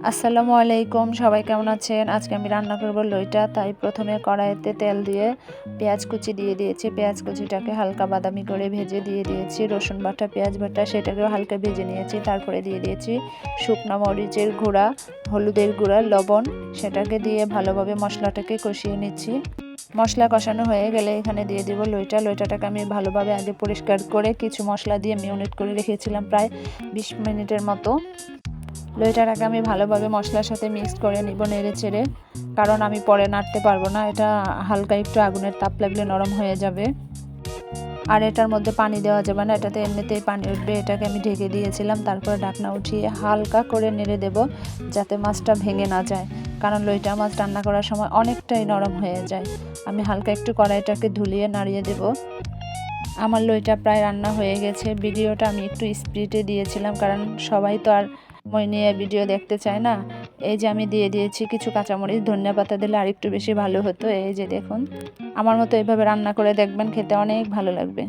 আসসালামু আলাইকুম, সবাই কেমন আছেন? আজকে আমি রান্না করব লইটা। তাই প্রথমে কড়াইতে তেল দিয়ে পেঁয়াজ কুচি দিয়ে দিয়েছি। পেঁয়াজ কুচিটাকে হালকা বাদামি করে ভেজে দিয়ে দিয়েছি। রসুন বাটা, পেঁয়াজ বাটা সেটাকেও হালকা ভেজে নিয়েছি। তারপরে দিয়ে দিয়েছি শুকনো মরিচের গুঁড়া, হলুদের গুঁড়া, লবণ। সেটাকে দিয়ে ভালোভাবে মশলাটাকে কষিয়ে নিচ্ছি। মশলা কষানো হয়ে গেলে এখানে দিয়ে দিব লইটাটাকে আমি ভালোভাবে আগে পরিষ্কার করে কিছু মশলা দিয়ে ম্যারিনেট করে রেখেছিলাম প্রায় 20 মিনিটের মতো। লইটাটাকে আমি ভালোভাবে মশলার সাথে মিক্স করে নিব নেড়ে চেড়ে, কারণ আমি পরে নাড়তে পারবো না, এটা হালকা একটু আগুনের তাপ লাগলে নরম হয়ে যাবে। আর এটার মধ্যে পানি দেওয়া যাবে না, এটাতে এমনিতেই পানি উঠবে। এটাকে আমি ঢেকে দিয়েছিলাম, তারপর ঢাকনা উঠিয়ে হালকা করে নেড়ে দেব যাতে মাছটা ভেঙে না যায়, কারণ লইটা মাছ রান্না করার সময় অনেকটাই নরম হয়ে যায়। আমি হালকা একটু কড়াইটাকে ধুলিয়ে নাড়িয়ে দেব। আমার লইটা প্রায় রান্না হয়ে গেছে। ভিডিওটা আমি একটু স্পিডে দিয়েছিলাম, কারণ সবাই তো আর মই নিয়ে ভিডিও দেখতে চায় না। এই যে আমি দিয়ে দিয়েছি কিছু কাঁচামরিচ, ধনিয়া পাতা দিলে আর একটু বেশি ভালো হতো। এই যে দেখুন, আমার মতো এভাবে রান্না করে দেখবেন, খেতে অনেক ভালো লাগবে।